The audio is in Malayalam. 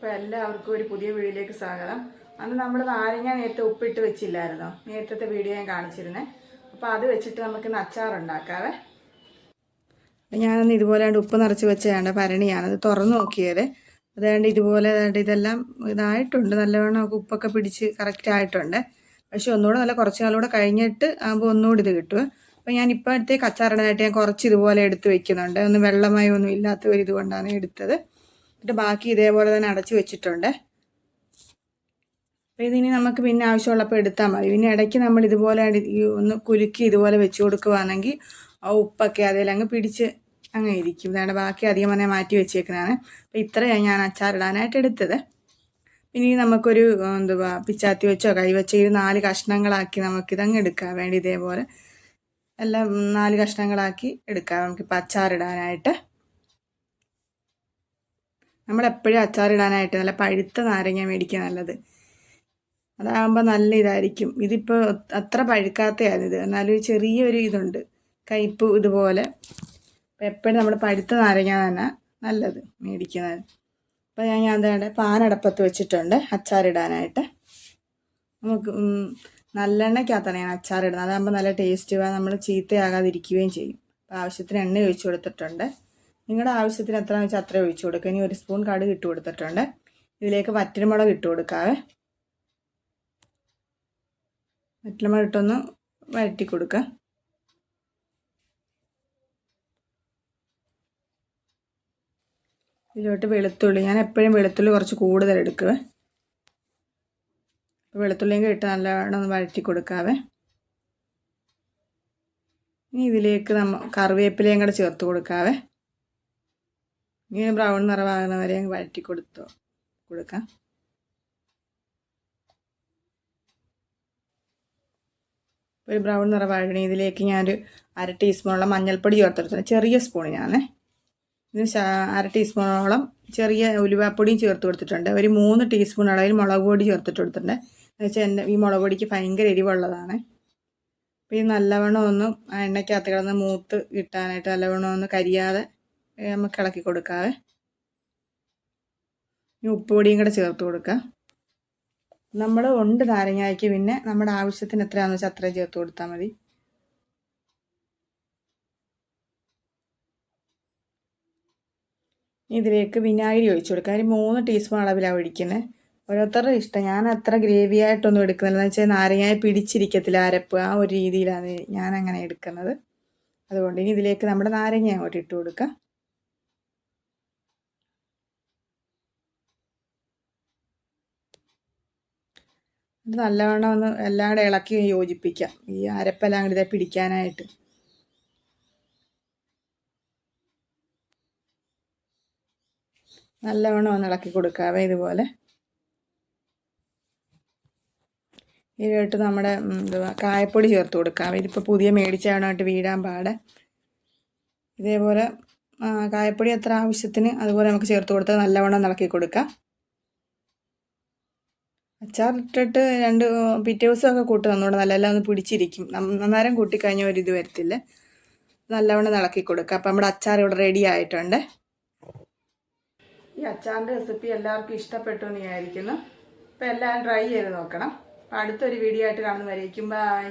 അപ്പോൾ എല്ലാവർക്കും ഒരു പുതിയ വീഡിയോയിലേക്ക് സ്വാഗതം. അന്ന് നമ്മൾ നാരങ്ങ നേരത്തെ ഉപ്പിട്ട് വെച്ചില്ലായിരുന്നോ? നേരത്തെ വീഡിയോ ഞാൻ കാണിച്ചിരുന്നേ. അപ്പോൾ അത് വെച്ചിട്ട് നമുക്ക് അച്ചാറുണ്ടാക്കാവേ. ഞാനന്ന് ഇതുപോലെ ഉപ്പ് നിറച്ച് വെച്ചാണ്ട് ഭരണിയാണത് തുറന്നു നോക്കിയത്. അതുകൊണ്ട് ഇതുപോലെ ഇതെല്ലാം ഇതായിട്ടുണ്ട്, നല്ലവണ്ണം നമുക്ക് ഉപ്പൊക്കെ പിടിച്ച് കറക്റ്റ് ആയിട്ടുണ്ട്. പക്ഷെ ഒന്നുകൂടെ നല്ല കുറച്ച് നാളുകൂടെ കഴിഞ്ഞിട്ട് ആകുമ്പോൾ ഒന്നുകൂടി ഇത് കിട്ടും. അപ്പോൾ ഞാൻ ഇപ്പോഴത്തേക്ക് അച്ചാറിടാനായിട്ട് ഞാൻ കുറച്ച് ഇതുപോലെ എടുത്ത് വെക്കുന്നുണ്ട്. ഒന്ന് വെള്ളമയമൊന്നും ഇല്ലാത്ത ഒരു ഇതുകൊണ്ടാണ് എടുത്തത്. എന്നിട്ട് ബാക്കി ഇതേപോലെ തന്നെ അടച്ച് വെച്ചിട്ടുണ്ട്. അപ്പോൾ ഇതിനി നമുക്ക് പിന്നെ ആവശ്യമുള്ളപ്പോൾ എടുത്താൽ മതി. പിന്നെ ഇടയ്ക്ക് നമ്മൾ ഇതുപോലെ ഒന്ന് കുലുക്കി ഇതുപോലെ വെച്ച് കൊടുക്കുകയാണെങ്കിൽ ആ ഉപ്പൊക്കെ അതിലങ്ങ് പിടിച്ച് അങ്ങ് ഇരിക്കും. ഇതാണ് ബാക്കി അധികം തന്നെ മാറ്റി വെച്ചേക്കുന്നതാണ്. അപ്പോൾ ഇത്രയാണ് ഞാൻ അച്ചാറിടാനായിട്ട് എടുത്തത്. ഇനി നമുക്കൊരു എന്തുവാ പിച്ചാത്തി വെച്ചോ കൈ വെച്ചോ ഇത് 4 കഷ്ണങ്ങളാക്കി നമുക്കിതങ്ങ് എടുക്കാം. വേണ്ടി ഇതേപോലെ എല്ലാം 4 കഷ്ണങ്ങളാക്കി എടുക്കാം നമുക്കിപ്പോൾ അച്ചാറിടാനായിട്ട്. നമ്മളെപ്പോഴും അച്ചാറിടാനായിട്ട് നല്ല പഴുത്ത നാരങ്ങ മേടിക്കുക നല്ലത്. അതാകുമ്പോൾ നല്ല ഇതായിരിക്കും. ഇതിപ്പോൾ അത്ര പഴുക്കാത്തതാണ് ഇത്, എന്നാലും ചെറിയൊരു ഇതുണ്ട് കയ്പ്പ് ഇതുപോലെ. അപ്പോൾ എപ്പോഴും നമ്മൾ പഴുത്ത നാരങ്ങ തന്നെ നല്ലത് മേടിക്കുന്നത്. അപ്പോൾ ഞാൻ അതേടെ പാനടപ്പത്ത് വെച്ചിട്ടുണ്ട് അച്ചാറിടാനായിട്ട്. നമുക്ക് നല്ലെണ്ണയ്ക്കകത്താണ് ഞാൻ അച്ചാറിടുന്നത്. അതാകുമ്പോൾ നല്ല ടേസ്റ്റ് നമ്മൾ ചീത്തയാകാതിരിക്കുകയും ചെയ്യും. അപ്പോൾ ആവശ്യത്തിന് എണ്ണ ഒഴിച്ച് കൊടുത്തിട്ടുണ്ട്. നിങ്ങളുടെ ആവശ്യത്തിന് എത്രയാണെന്ന് വെച്ചാൽ അത്രയും ഒഴിച്ച് കൊടുക്കുക. ഇനി 1 സ്പൂൺ കടുക് ഇട്ട് കൊടുത്തിട്ടുണ്ട്. ഇതിലേക്ക് വറ്റൽമുളക് ഇട്ട് കൊടുക്കാവേ. വറ്റൽമുളക് ഇട്ടൊന്ന് വഴറ്റി കൊടുക്കുക. ഇതിലോട്ട് വെളുത്തുള്ളി, ഞാൻ എപ്പോഴും വെളുത്തുള്ളി കുറച്ച് കൂടുതൽ എടുക്കുവേ. വെളുത്തുള്ളിയും ഇട്ട് നല്ലവണ്ണം ഒന്ന് വഴറ്റി കൊടുക്കാവേ. ഇനി ഇതിലേക്ക് കറിവേപ്പിലയും കൂടെ ചേർത്ത് കൊടുക്കാവേ. ഇങ്ങനെ ബ്രൗൺ നിറമാകുന്ന വരെ വഴറ്റി കൊടുക്കാം. ഒരു ബ്രൗൺ നിറമാകണേ. ഇതിലേക്ക് ഞാനൊരു 1/2 ടീസ്പൂണോളം മഞ്ഞൾപ്പൊടി ചേർത്തെടുത്തിട്ടുണ്ട്, ചെറിയ സ്പൂണിനാണ്. ഇതിന് 1/2 ടീസ്പൂണോളം ചെറിയ ഉലുവാപ്പൊടിയും ചേർത്ത് കൊടുത്തിട്ടുണ്ട്. ഒരു 3 ടീസ്പൂൺ അളവിൽ മുളക് പൊടി ചേർത്തിട്ട് കൊടുത്തിട്ടുണ്ട്. എന്ന് വെച്ചാൽ ഈ മുളക് പൊടിക്ക് ഭയങ്കര എരിവുള്ളതാണ്. അപ്പോൾ ഈ നല്ലവണ്ണം ഒന്ന് എണ്ണയ്ക്കകത്ത് കിടന്ന് മൂത്ത് കിട്ടാനായിട്ട് നല്ലവണ്ണം ഒന്ന് കരിയാതെ നമുക്ക് ഇളക്കി കൊടുക്കാവേ. ഈ ഉപ്പുപൊടിയും കൂടെ ചേർത്ത് കൊടുക്കുക. നമ്മൾ ഉണ്ട് നാരങ്ങയ്ക്ക് പിന്നെ നമ്മുടെ ആവശ്യത്തിന് എത്രയാണെന്ന് വെച്ചാൽ അത്രയും ചേർത്ത് കൊടുത്താൽ മതി. ഇതിലേക്ക് വിനാഗിരി ഒഴിച്ചു കൊടുക്കുക. ഒരു 3 ടീസ്പൂൺ അളവിലാണ് ഒഴിക്കുന്നത്. ഓരോരുത്തരുടെ ഇഷ്ടം. ഞാൻ അത്ര ഗ്രേവി ആയിട്ടൊന്നും എടുക്കുന്നില്ല. എന്ന് വെച്ചാൽ നാരങ്ങയെ പിടിച്ചിരിക്കത്തില്ല അരപ്പ്, ആ ഒരു രീതിയിലാണ് ഞാൻ അങ്ങനെ എടുക്കുന്നത്. അതുകൊണ്ട് ഇനി ഇതിലേക്ക് നമ്മുടെ നാരങ്ങ അങ്ങോട്ട് ഇട്ട് കൊടുക്കുക. ഇത് നല്ലവണ്ണം ഒന്ന് എല്ലാം കൂടെ ഇളക്കി യോജിപ്പിക്കാം, ഈ അരപ്പെല്ലാം കൂടി ഇതേ പിടിക്കാനായിട്ട്. നല്ലവണ്ണം ഒന്ന് ഇളക്കി കൊടുക്കാവേ ഇതുപോലെ. ഇതിലോട്ട് നമ്മുടെ കായപ്പൊടി ചേർത്ത് കൊടുക്കാം. ഇതിപ്പോൾ പുതിയ മേടിച്ചാണായിട്ട് വീഴാൻ പാടെ. ഇതേപോലെ കായപ്പൊടി എത്ര ആവശ്യത്തിന് അതുപോലെ നമുക്ക് ചേർത്ത് കൊടുത്ത് നല്ലവണ്ണം ഇളക്കി കൊടുക്കാം. അച്ചാറിട്ടിട്ട് പിറ്റേ ദിവസമൊക്കെ കൂട്ടി ഒന്നുകൂടെ നല്ലതെല്ലാം ഒന്ന് പിടിച്ചിരിക്കും. അന്നേരം കൂട്ടിക്കഴിഞ്ഞാൽ ഒരിത് വരത്തില്ല. നല്ലവണ്ണം ഇളക്കി കൊടുക്കുക. അപ്പം നമ്മുടെ അച്ചാർ ഇവിടെ റെഡി ആയിട്ടുണ്ട്. ഈ അച്ചാറിൻ്റെ റെസിപ്പി എല്ലാവർക്കും ഇഷ്ടപ്പെട്ടു എന്ന് വിചാരിക്കുന്നു. അപ്പോൾ എല്ലാവരും ട്രൈ ചെയ്ത് നോക്കണം. അപ്പോൾ അടുത്തൊരു വീഡിയോ ആയിട്ട് കാണുന്നവരേക്കും. ബൈ.